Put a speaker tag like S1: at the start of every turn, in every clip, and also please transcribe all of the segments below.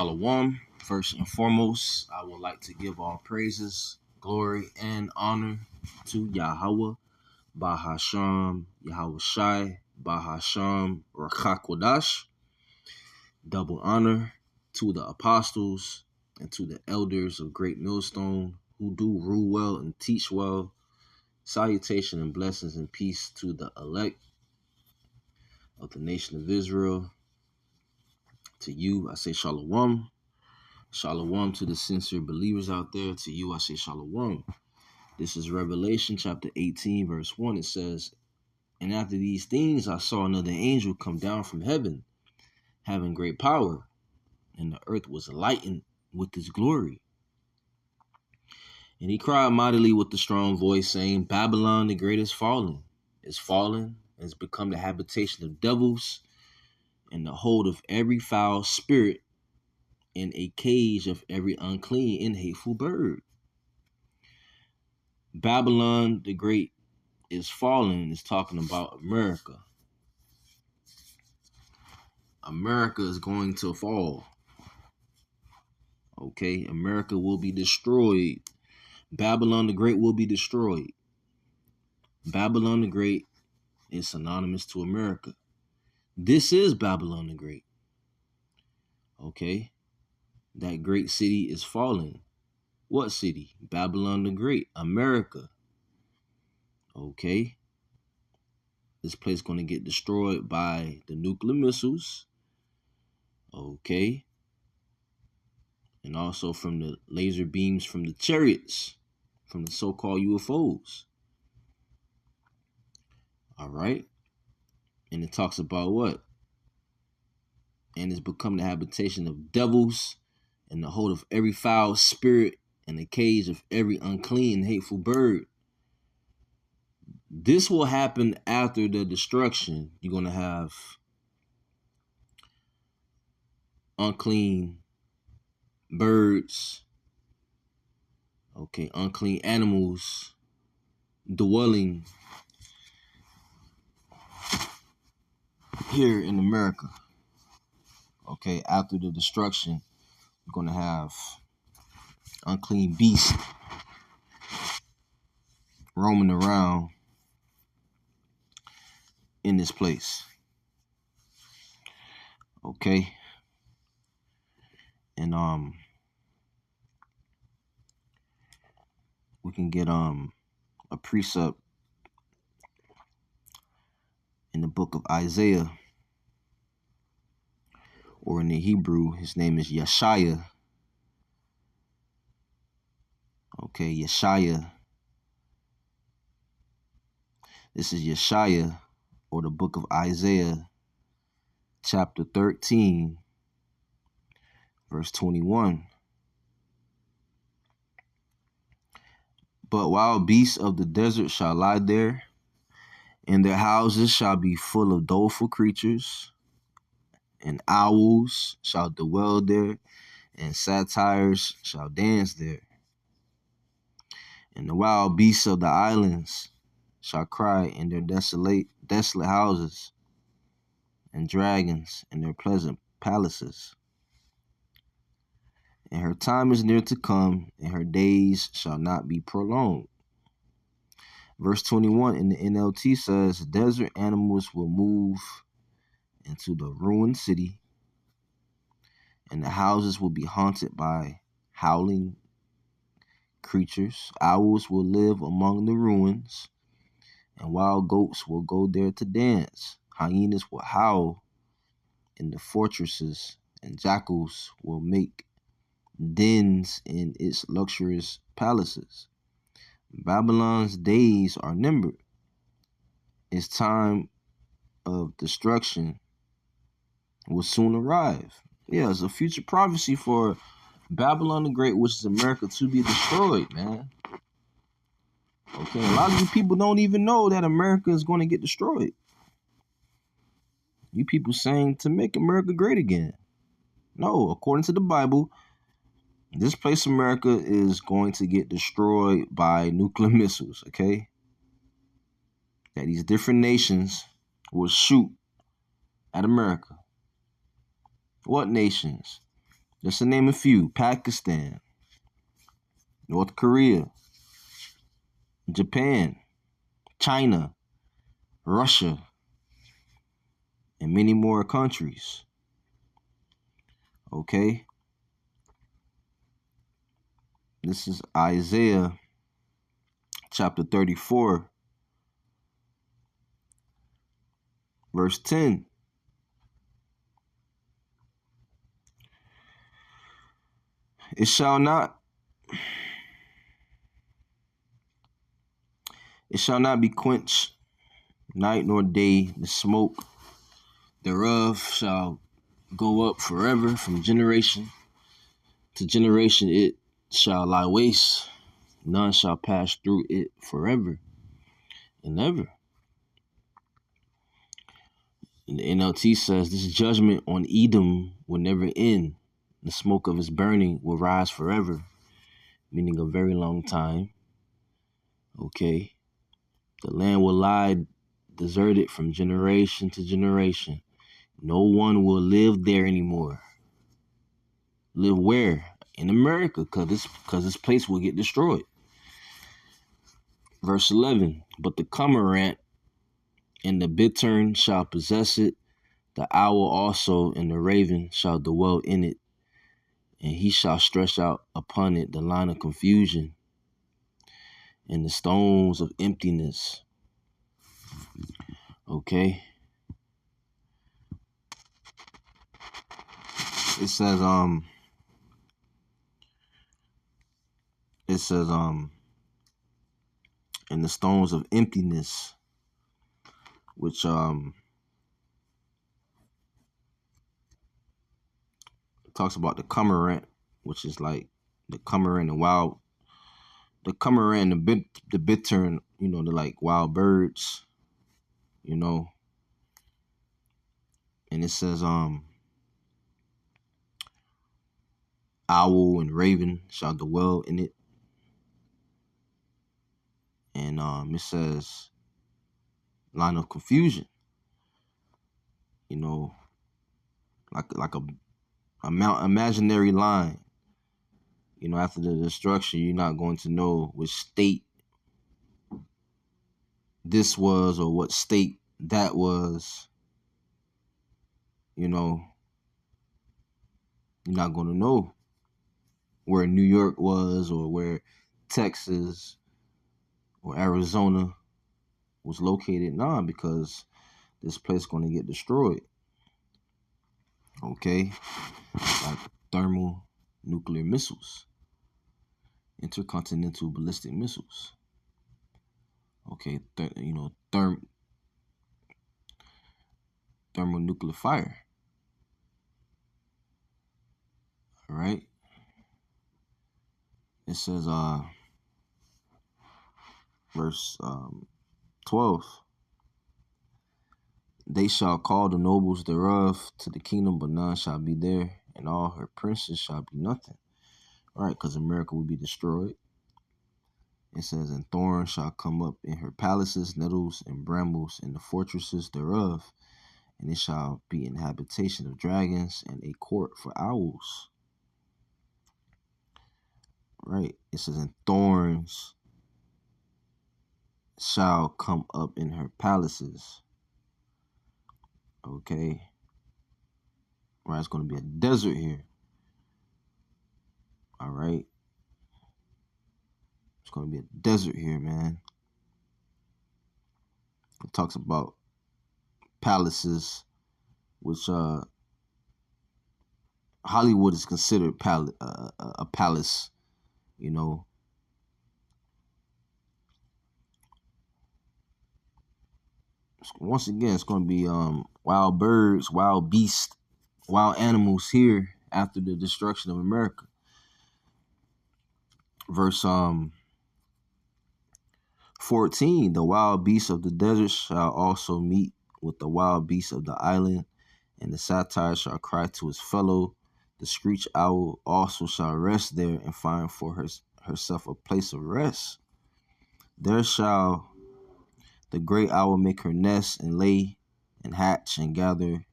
S1: Shalom. First and foremost, I would like to give all praises, glory, and honor to Yahweh, Bahasham, Yahweh Shai, Bahasham, Rakakwadash. Double honor to the apostles and to the elders of Great Millstone who do rule well and teach well. Salutation and blessings and peace to the elect of the nation of Israel. To you, I say Shalom. Shalom to the sincere believers out there. To you, I say Shalom. This is Revelation chapter 18, verse 1. It says, "And after these things, I saw another angel come down from heaven, having great power, and the earth was lightened with his glory. And he cried mightily with a strong voice, saying, Babylon the great is fallen, and has become the habitation of devils, and the hold of every foul spirit, and a cage of every unclean and hateful bird." Babylon the Great is fallen is talking about America. America is going to fall. Okay, America will be destroyed. Babylon the Great will be destroyed. Babylon the Great is synonymous to America. This is Babylon the Great. Okay, that great city is falling. What city? Babylon the Great, America. Okay, this place is going to get destroyed by the nuclear missiles. Okay, and also from the laser beams from the chariots, from the so-called UFOs. All right, and it talks about what? And it's become the habitation of devils, and the hold of every foul spirit, and the cage of every unclean and hateful bird. This will happen after the destruction. You're going to have unclean birds, okay, unclean animals dwelling here in America. Okay, after the destruction, you're going to have unclean beasts roaming around in this place. Okay, and we can get a precept in the book of Isaiah, or in the Hebrew, his name is Yeshaya. Okay, Yeshaya. This is Yeshaya, or the book of Isaiah, chapter 13, verse 21. "But wild beasts of the desert shall lie there, and their houses shall be full of doleful creatures, and owls shall dwell there, and satyrs shall dance there. And the wild beasts of the islands shall cry in their desolate houses, and dragons in their pleasant palaces. And her time is near to come, and her days shall not be prolonged." Verse 21 in the NLT says, "Desert animals will move into the ruined city, and the houses will be haunted by howling creatures. Owls will live among the ruins, and wild goats will go there to dance. Hyenas will howl in the fortresses, and jackals will make dens in its luxurious palaces. Babylon's days are numbered. Its time of destruction will soon arrive." Yeah, it's a future prophecy for Babylon the Great, which is America, to be destroyed, man. Okay, a lot of you people don't even know that America is going to get destroyed. You people saying to make America great again. No, according to the Bible, this place America is going to get destroyed by nuclear missiles, okay? That these different nations will shoot at America. What nations? Just to name a few: Pakistan, North Korea, Japan, China, Russia, and many more countries. Okay? This is Isaiah chapter 34, verse 10. It shall not be quenched night nor day, the smoke thereof shall go up forever. From generation to generation it shall lie waste, none shall pass through it forever and ever. And the NLT says this judgment on Edom will never end. The smoke of its burning will rise forever, meaning a very long time. Okay. The land will lie deserted from generation to generation. No one will live there anymore. Live where? In America, because this place will get destroyed. Verse 11, but the cormorant and the bittern shall possess it, the owl also and the raven shall dwell in it, and he shall stretch out upon it the line of confusion and the stones of emptiness. Okay. It says and the stones of emptiness, which talks about the cormorant, which is like the cormorant and the bittern, they're like wild birds, and it says owl and raven shall dwell in it, and it says line of confusion, like a imaginary line. After the destruction, you're not going to know which state this was or what state that was. You're not going to know where New York was or where Texas or Arizona was located. Nah, because this place is going to get destroyed. Okay? Like thermonuclear missiles, intercontinental ballistic missiles. Okay, thermonuclear fire. All right. It says, verse 12. They shall call the nobles thereof to the kingdom, but none shall be there, and all her princes shall be nothing. All right, because America will be destroyed. It says, and thorns shall come up in her palaces, nettles and brambles in the fortresses thereof, and it shall be an habitation of dragons and a court for owls. Right. It says, and thorns shall come up in her palaces. Okay. Right. It's going to be a desert here. All right. It's going to be a desert here, man. It talks about palaces, which Hollywood is considered a palace, Once again, it's going to be wild birds, wild beasts, wild animals here after the destruction of America. Verse 14, the wild beasts of the desert shall also meet with the wild beasts of the island, and the satyr shall cry to his fellow. The screech owl also shall rest there and find for herself a place of rest. There shall the great owl make her nest and lay and hatch and gather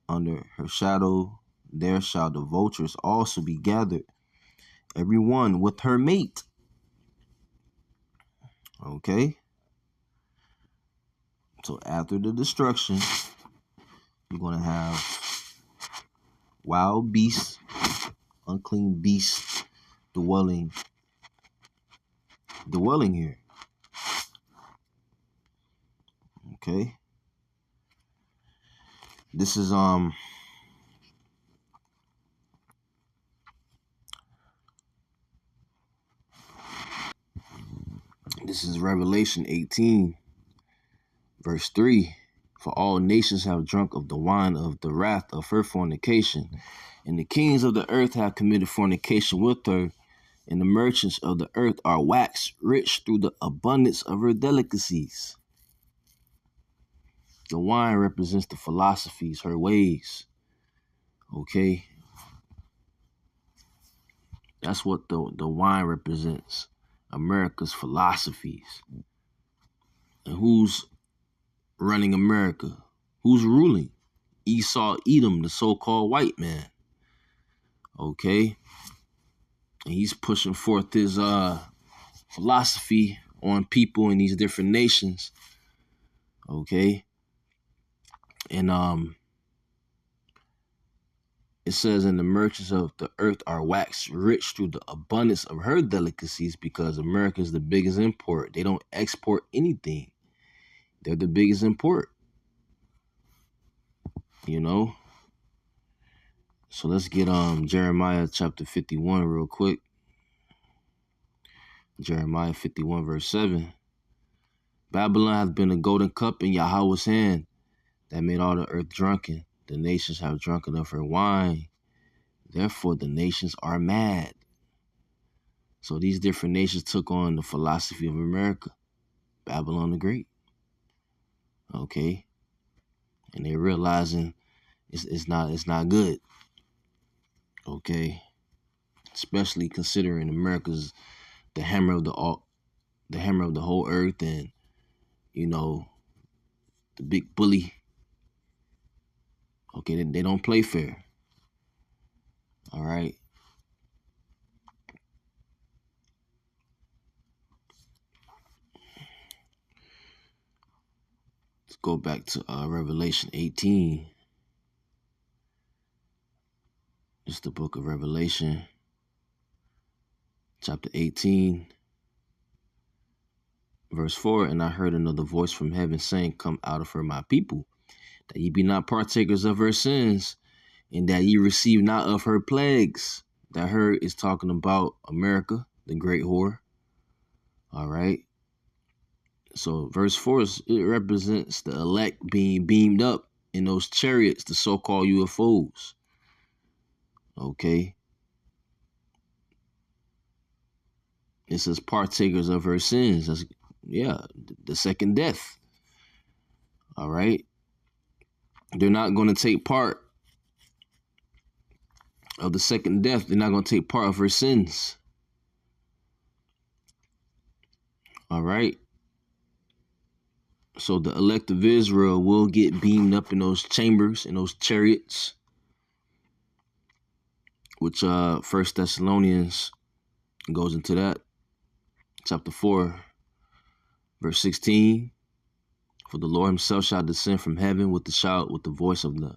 S1: under her shadow. there shall the vultures also be gathered, every one with her mate. Okay? So after the destruction, you're going to have wild beasts, unclean beasts dwelling here. Okay? This is Revelation 18, verse 3. For all nations have drunk of the wine of the wrath of her fornication, and the kings of the earth have committed fornication with her, and the merchants of the earth are waxed rich through the abundance of her delicacies. The wine represents the philosophies, her ways. Okay? That's what the wine represents. America's philosophies. And who's running America? Who's ruling? Esau Edom, the so-called white man. Okay? And he's pushing forth his philosophy on people in these different nations. Okay? And it says, and the merchants of the earth are waxed rich through the abundance of her delicacies, because America is the biggest import. They don't export anything. They're the biggest import. You know? So let's get Jeremiah chapter 51 real quick. Jeremiah 51 verse 7. Babylon hath been a golden cup in Yahweh's hand, that made all the earth drunken. The nations have drunken of her wine. Therefore the nations are mad. So these different nations took on the philosophy of America, Babylon the Great. Okay? And they're realizing it's not good. Okay? Especially considering America's the hammer of the whole earth, and you know, the big bully. Okay, they don't play fair. All right. Let's go back to Revelation 18. It's the book of Revelation, chapter 18, verse 4. And I heard another voice from heaven saying, come out of her, my people, that ye be not partakers of her sins, and that ye receive not of her plagues. That her is talking about America, the great whore. All right. So verse 4, it represents the elect being beamed up in those chariots, the so-called UFOs. Okay. It says partakers of her sins. That's, the second death. All right. They're not going to take part of the second death. They're not going to take part of her sins. All right. So the elect of Israel will get beamed up in those chambers, in those chariots, which 1 Thessalonians goes into that. Chapter 4, verse 16. For the Lord himself shall descend from heaven with the shout, with the voice of the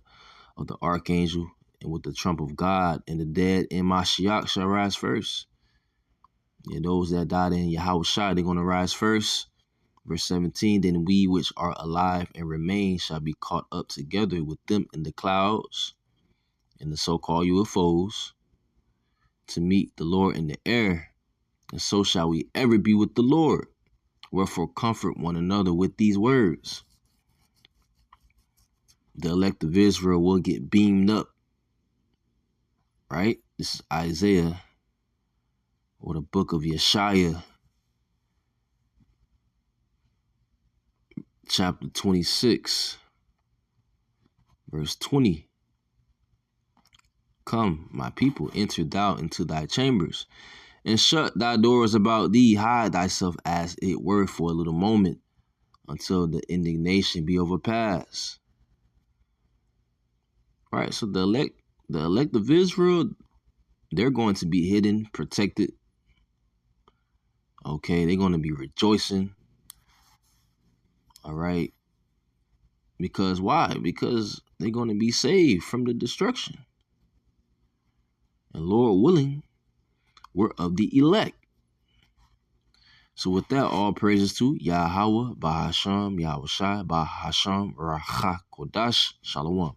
S1: archangel, and with the trump of God, and the dead in Mashiach shall rise first. And those that died in Yahushua, they're going to rise first. Verse 17, then we which are alive and remain shall be caught up together with them in the clouds, in the so-called UFOs, to meet the Lord in the air. And so shall we ever be with the Lord. Wherefore comfort one another with these words. The elect of Israel will get beamed up. Right? This is Isaiah, or the book of Yeshaya, chapter 26, verse 20. Come, my people, enter thou into thy chambers, and shut thy doors about thee. Hide thyself as it were for a little moment, until the indignation be overpassed. Right, so the The elect of Israel, they're going to be hidden, protected. Okay, they're going to be rejoicing. All right. Because why? Because they're going to be saved from the destruction. And Lord willing, we're of the elect. So with that, all praises to Yahweh, Bahasham, Yahushai, Bahasham, Racha Kodash, Shalom.